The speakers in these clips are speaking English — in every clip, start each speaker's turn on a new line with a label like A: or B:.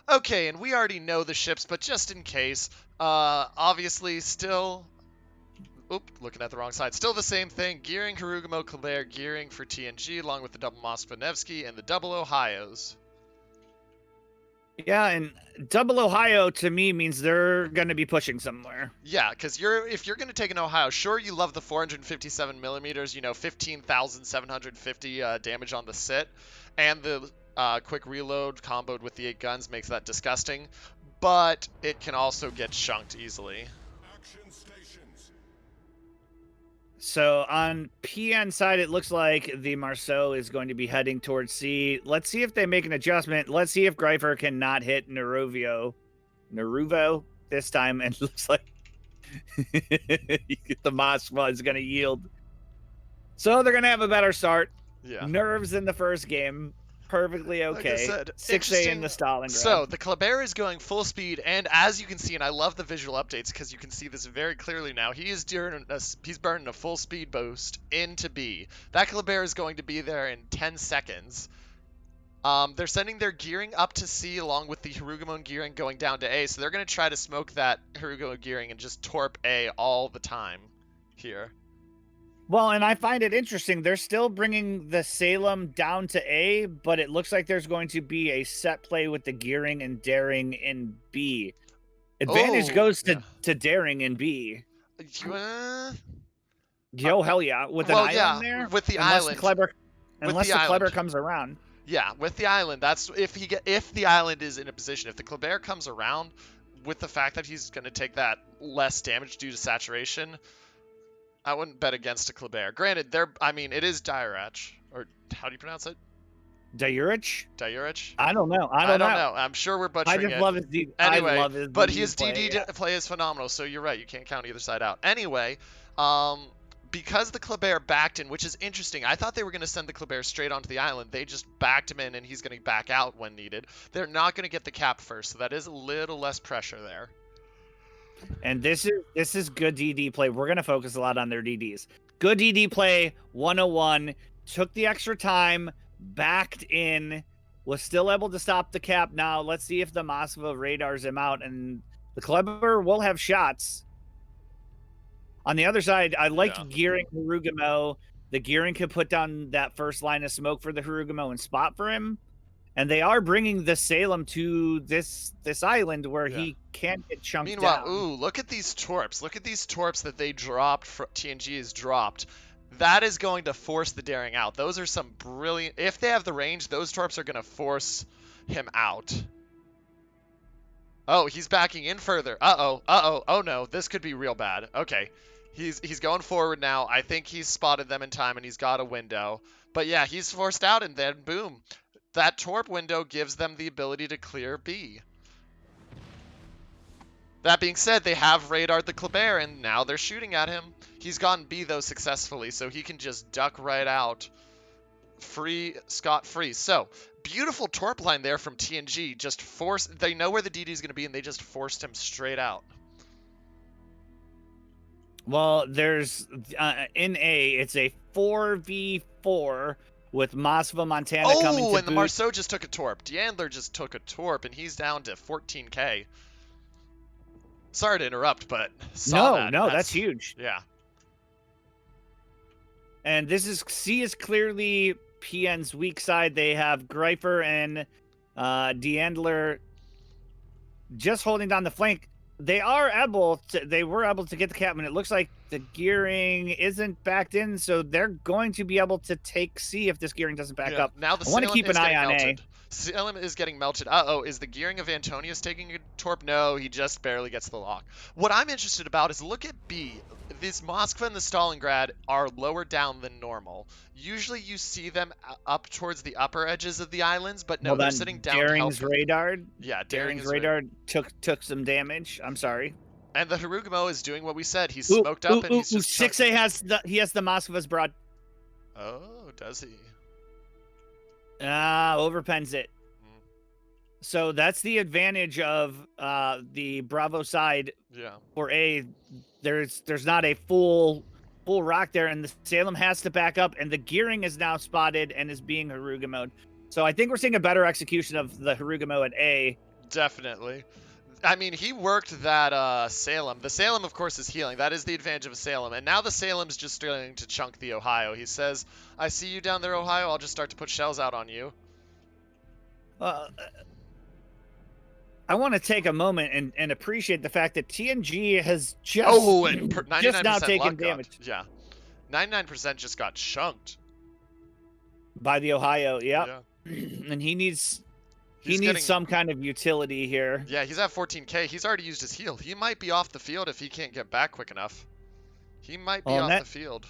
A: Okay, and we already know the ships, but just in case, obviously still... Oop, looking at the wrong side. Still the same thing. Gearing Harugumo Kleber, gearing for TNG, along with the double Moskva Nevsky and the double Ohios.
B: Yeah, and double Ohio to me means they're going to be pushing somewhere.
A: Yeah, because if you're going to take an Ohio, sure, you love the 457 millimeters, 15,750 damage on the sit, and the quick reload comboed with the 8 guns makes that disgusting, but it can also get chunked easily.
B: So on PN side, it looks like the Marceau is going to be heading towards C. Let's see if they make an adjustment. Let's see if Greifer cannot hit Naruvo this time. And it looks like the Moskva is going to yield. So they're going to have a better start.
A: Yeah.
B: Nerves in the first game. Perfectly okay.
A: Like I said,
B: 6A in the Stalingrad.
A: So the Kleber is going full speed, and as you can see, and I love the visual updates because you can see this very clearly now, he's burning a full speed boost into B. That Kleber is going to be there in 10 seconds. They're sending their gearing up to C along with the Harugumo gearing going down to A, so they're going to try to smoke that Harugumo gearing and just torp A all the time here.
B: Well, and I find it interesting. They're still bringing the Salem down to A, but it looks like there's going to be a set play with the gearing and daring in B. Advantage goes to daring in B. Yo, hell yeah. With an island there?
A: With the
B: unless
A: island.
B: Unless the Kleber comes around.
A: Yeah, with the island. That's if the island is in a position. If the Kleber comes around, with the fact that he's going to take that less damage due to saturation, I wouldn't bet against a Kleber. Granted, it is Diurach, or how do you pronounce it?
B: Diurach?
A: Diurach?
B: I don't know. I don't know.
A: I'm sure we're butchering it.
B: I just love his DD.
A: Anyway,
B: I love his
A: but
B: DD
A: his DD play is phenomenal, so you're right. You can't count either side out. Anyway, because the Kleber backed in, which is interesting, I thought they were going to send the Kleber straight onto the island. They just backed him in, and he's going to back out when needed. They're not going to get the cap first, so that is a little less pressure there.
B: And this is good DD play. We're going to focus a lot on their DDs. Good DD play, 101. Took the extra time, backed in, was still able to stop the cap. Now, let's see if the Moskva radars him out, and the Kleber will have shots. On the other side, I like gearing Harugumo. The gearing could put down that first line of smoke for the Harugumo and spot for him. And they are bringing the Salem to this island where he can't get chunked
A: Meanwhile,
B: down.
A: ooh, look at these torps. Look at these torps that they dropped. TNG has dropped. That is going to force the daring out. Those are some brilliant... If they have the range, those torps are going to force him out. Oh, he's backing in further. Uh-oh. Uh-oh. Oh, no. This could be real bad. Okay. He's going forward now. I think he's spotted them in time, and he's got a window. But yeah, he's forced out, and then boom. That torp window gives them the ability to clear B. That being said, they have radared the Kleber, and now they're shooting at him. He's gotten B, though, successfully, so he can just duck right out. Scot-free. So, beautiful torp line there from TNG. Just they know where the DD is going to be, and they just forced him straight out.
B: Well, there's in A, it's a 4v4 with Moskva, Montana coming to
A: and the
B: boot.
A: Marceau just took a torp. D'Andler just took a torp, and he's down to 14k. Sorry to interrupt, but
B: that's huge.
A: Yeah.
B: And C is clearly PN's weak side. They have Greifer and D'Andler just holding down the flank. They were able to get the cap, and it looks like the gearing isn't backed in, so they're going to be able to take C if this gearing doesn't back up.
A: Now the
B: I want to keep an eye on
A: melted. Salem is getting melted. Uh-oh, is the gearing of Antonius taking a torp? No, he just barely gets the lock. What I'm interested about is look at B. This Moskva and the Stalingrad are lower down than normal. Usually you see them up towards the upper edges of the islands, but no, they're sitting down.
B: Daring's radar.
A: Yeah,
B: Daring's radar took some damage. I'm sorry.
A: And the Harugumo is doing what we said. He's smoked up and he's just
B: 6A has the Moskva's broad.
A: Oh, does he?
B: Overpens it. So that's the advantage of the Bravo side.
A: Yeah.
B: For A, there's not a full rock there, and the Salem has to back up, and the gearing is now spotted and is being Harugumo'd. So I think we're seeing a better execution of the Harugumo at A.
A: Definitely. I mean, he worked that Salem. The Salem, of course, is healing. That is the advantage of a Salem. And now the Salem's just starting to chunk the Ohio. He says, I see you down there, Ohio. I'll just start to put shells out on you.
B: I want to take a moment and appreciate the fact that TNG has just,
A: and 99%
B: just now taken
A: luck
B: damage.
A: Yeah. 99% just got chunked.
B: By the Ohio, yep.
A: Yeah.
B: And he needs
A: getting
B: some kind of utility here.
A: Yeah, he's at 14k. He's already used his heal. He might be off the field if he can't get back quick enough. He might be off the field.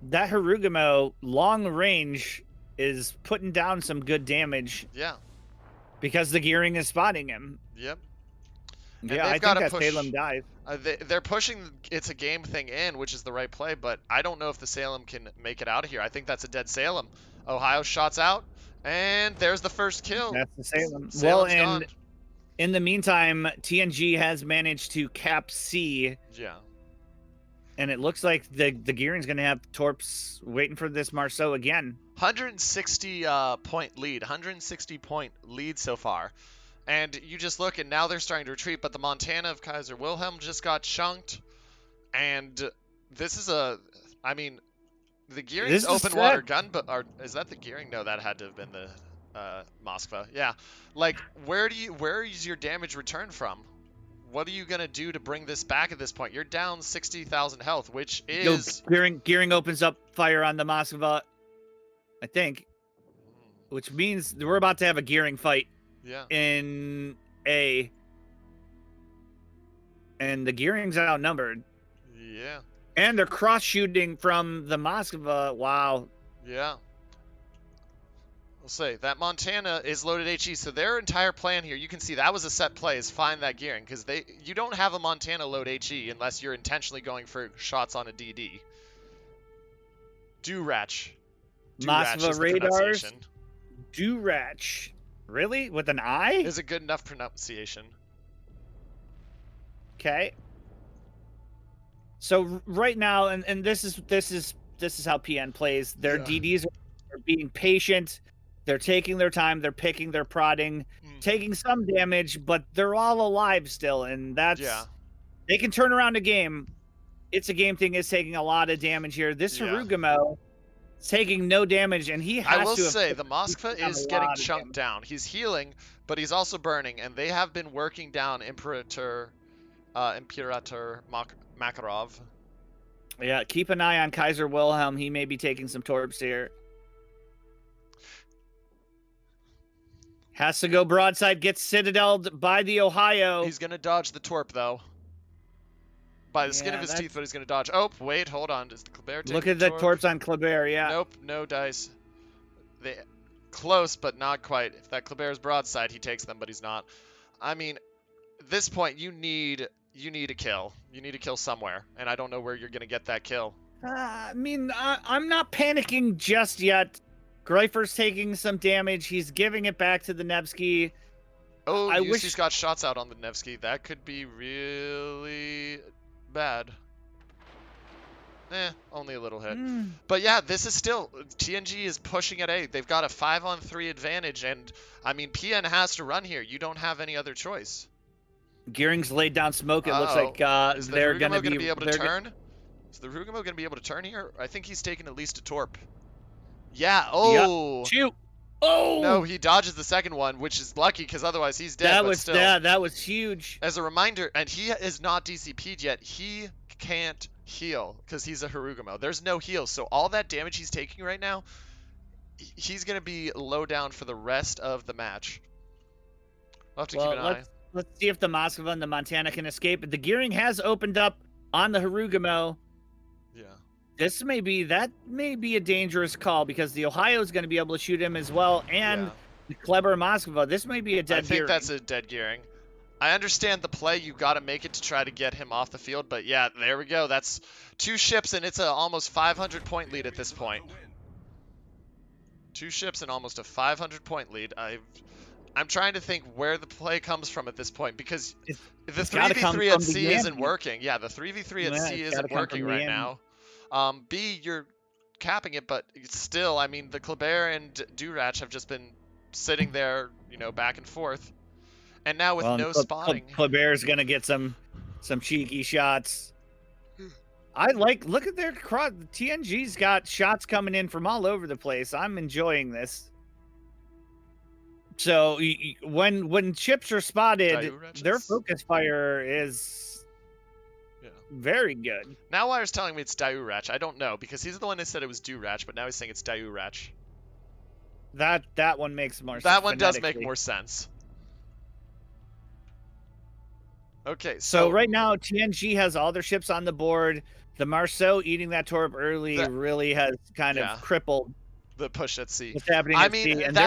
B: That Harugumo long range is putting down some good damage.
A: Yeah.
B: Because the gearing is spotting him.
A: Yep.
B: Yeah, I think that Salem dies.
A: They're pushing it's a game thing in, which is the right play, but I don't know if the Salem can make it out of here. I think that's a dead Salem. Ohio shots out, and there's the first kill.
B: That's the Salem.
A: Salem's gone.
B: In the meantime, TNG has managed to cap C.
A: Yeah.
B: And it looks like the gearing's going to have Torps waiting for this Marceau again.
A: 160 point lead. 160 point lead so far. And you just look, and now they're starting to retreat, but the Montana of Kaiser Wilhelm just got chunked. And this is I mean, the gearing's open water gun, but is that the gearing? No, that had to have been the Moskva. Yeah. Like, where is your damage return from? What are you gonna do to bring this back at this point? You're down 60,000 health, which is
B: gearing opens up fire on the Moskva, I think, which means we're about to have a gearing fight.
A: Yeah.
B: In A, and the gearing's outnumbered.
A: Yeah.
B: And they're cross shooting from the Moskva. Wow.
A: Yeah. We'll say that Montana is loaded HE, so their entire plan here, you can see that was a set play, is find that gearing, because you don't have a Montana load HE unless you're intentionally going for shots on a DD. Durach.
B: Moskva radars. Durach. Really? With an I?
A: Is a good enough pronunciation.
B: Okay. So right now, and this is how PN plays. Their DDs are being patient. They're taking their time. They're picking. They're prodding, taking some damage, but they're all alive still, and that's they can turn around a game. It's a game thing. Is taking a lot of damage here. This Harugumo is taking no damage, and he has to.
A: I will say the Moskva is getting chunked down. He's healing, but he's also burning, and they have been working down Imperator Makarov.
B: Yeah, keep an eye on Kaiser Wilhelm. He may be taking some torps here. Has to go broadside, gets citadeled by the Ohio.
A: He's going to dodge the torp, though. By the skin of his teeth, but he's going to dodge. Oh, wait, hold on. Does Kleber take
B: Look at the torps on Kleber, yeah.
A: Nope, no dice. Close, but not quite. If that Kleber is broadside, he takes them, but he's not. I mean, at this point, you need a kill. You need a kill somewhere, and I don't know where you're going to get that kill.
B: I mean, I'm not panicking just yet. Greifer's taking some damage. He's giving it back to the Nevsky.
A: Oh, I wish he's got shots out on the Nevsky. That could be really bad. Only a little hit. But yeah, this is still... TNG is pushing at A. They've got a 5-on-3 advantage, and, I mean, PN has to run here. You don't have any other choice.
B: Gearing's laid down smoke. It looks like they're going to
A: be able to turn. Is the Harugumo going to be able to turn here? I think he's taking at least a torp. Yeah. Oh.
B: Yep. Shoot. Oh.
A: No, he dodges the second one, which is lucky because otherwise he's dead.
B: That was huge.
A: As a reminder, and he is not DCP'd yet. He can't heal because he's a Harugumo. There's no heal, so all that damage he's taking right now, he's going to be low down for the rest of the match. We'll have to keep an eye.
B: Let's see if the Moskva and the Montana can escape. The gearing has opened up on the Harugumo.
A: Yeah.
B: That may be a dangerous call because the Ohio is going to be able to shoot him as well, and the Kleber Moskva. This may be a dead gearing.
A: I think that's a dead gearing. I understand the play. You got to make it to try to get him off the field, but yeah, there we go. That's 2 ships, and it's a almost 500-point lead at this point. 2 ships and almost a 500-point lead. I'm trying to think where the play comes from at this point because the 3v3 at C isn't working. Yeah, the 3v3 at C isn't working right now. B, you're capping it, but still, I mean, the Kleber and Durach have just been sitting there, back and forth. And now with no spotting.
B: Kleber's gonna get some cheeky shots. Look at their cross. TNG's got shots coming in from all over the place. I'm enjoying this. So when chips are spotted, their focus fire is very good.
A: Now Wire's telling me it's Daurach. I don't know, because he's the one that said it was Durach, but now he's saying it's Daurach.
B: That one makes more sense.
A: That one does make more sense. Okay,
B: so right now TNG has all their ships on the board. The Marceau eating that torp early really has kind of crippled
A: the push at sea.
B: What's happening at sea, and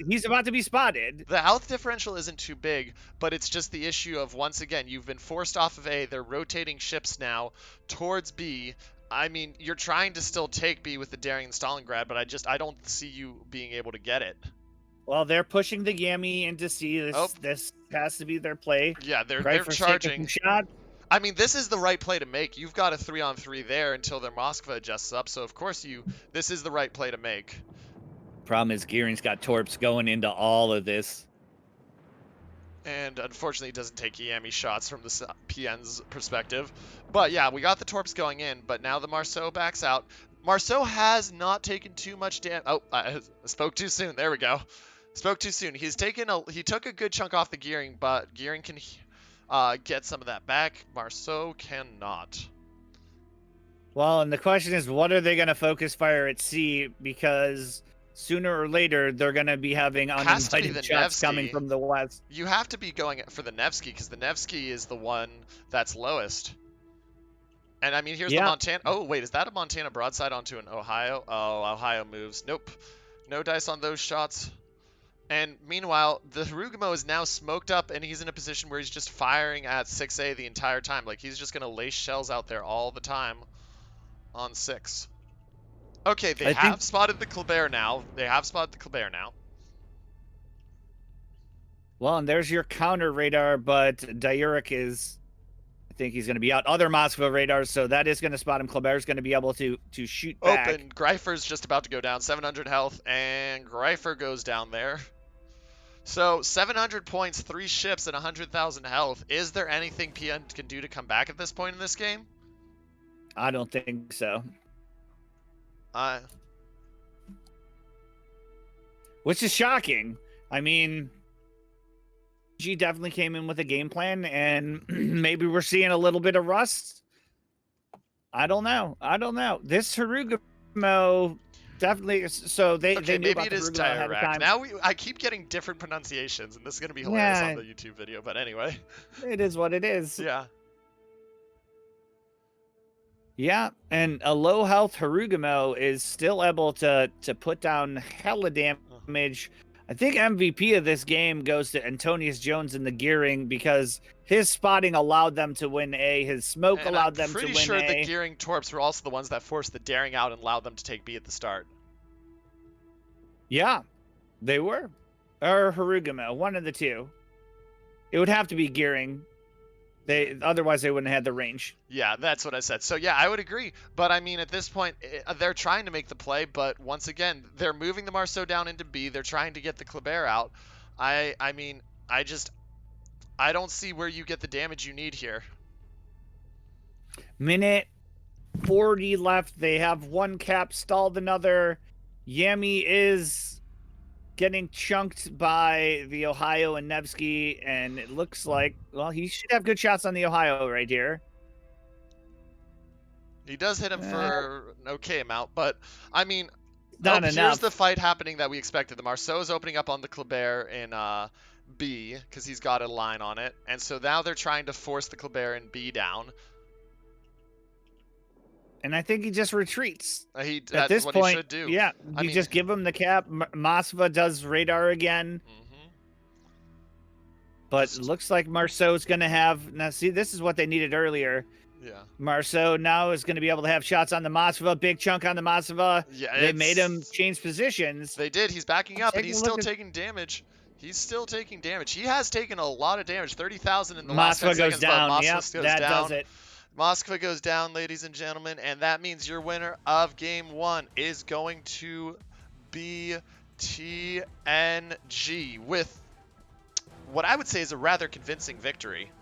B: he's about to be spotted.
A: The health differential isn't too big, but it's just the issue of, once again, you've been forced off of A. They're rotating ships now towards B. I mean, you're trying to still take B with the Daring and Stalingrad, but I don't see you being able to get it.
B: Well, they're pushing the Yami into C. This has to be their play.
A: Yeah, they're charging. I mean, this is the right play to make. You've got a 3-on-3 there until their Moskva adjusts up, so of course this is the right play to make.
B: Problem is, Gearing's got torps going into all of this.
A: And unfortunately, he doesn't take Yami shots from the PN's perspective. But yeah, we got the torps going in, but now the Marceau backs out. Marceau has not taken too much damage. Oh, I spoke too soon. There we go. Spoke too soon. He took a good chunk off the Gearing, but Gearing can get some of that back. Marceau cannot.
B: Well, and the question is, what are they going to focus fire at sea? Because sooner or later, they're going to be having uninvited shots coming from the west.
A: You have to be going for the Nevsky, because the Nevsky is the one that's lowest. And I mean, here's the Montana. Oh, wait, is that a Montana broadside onto an Ohio? Oh, Ohio moves. Nope. No dice on those shots. And meanwhile, the Harugumo is now smoked up, and he's in a position where he's just firing at 6A the entire time. Like, he's just going to lace shells out there all the time on 6. Okay, they have spotted the Kleber now.
B: Well, and there's your counter radar, but Daurach is... I think he's going to be out. Other Moskva radars, so that is going to spot him. Kleber's going to be able to shoot back.
A: Open. Greifer's just about to go down. 700 health, and Greifer goes down there. So 700 points, 3 ships, and 100,000 health. Is there anything PN can do to come back at this point in this game?
B: I don't think so. Which is shocking. I mean... G definitely came in with a game plan, and maybe we're seeing a little bit of rust. I don't know. This Harugumo definitely. So they knew
A: maybe
B: about
A: it is Daurach. Now I keep getting different pronunciations, and this is gonna be hilarious on the YouTube video. But anyway,
B: it is what it is.
A: Yeah.
B: Yeah, and a low health Harugumo is still able to put down hella damage. I think MVP of this game goes to Antonius Jones in the Gearing, because his spotting allowed them to win A. His smoke allowed them to win A.
A: I'm pretty sure the Gearing torps were also the ones that forced the Daring out and allowed them to take B at the start.
B: Yeah, they were. Or Harugumo, one of the two. It would have to be Gearing. Otherwise, they wouldn't have had the range.
A: Yeah, that's what I said. So, yeah, I would agree. But, I mean, at this point, they're trying to make the play. But, once again, they're moving the Marceau down into B. They're trying to get the Kleber out. I mean, I don't see where you get the damage you need here.
B: Minute 40 left. They have one cap stalled another. Yami is getting chunked by the Ohio and Nevsky, and it looks like, well, he should have good shots on the Ohio right here.
A: He does hit him for an okay amount, but I mean,
B: not enough.
A: Here's the fight happening that we expected. The Marceau is opening up on the Kleber in B, because he's got a line on it, and so now they're trying to force the Kleber in B down.
B: And I think he just retreats.
A: At this point, he should do.
B: Yeah, you just give him the cap. Moskva does radar again.
A: Mm-hmm.
B: But it looks like Marceau's going to have... Now, see, this is what they needed earlier.
A: Yeah.
B: Marceau now is going to be able to have shots on the Moskva. Big chunk on the Moskva.
A: Yeah,
B: they made him change positions.
A: They did. He's backing up, and he's still taking damage. He has taken a lot of damage. 30,000 in the last 10 seconds.
B: Down. Yep, that does it.
A: Moskva goes down, ladies and gentlemen, and that means your winner of Game 1 is going to be TNG with what I would say is a rather convincing victory.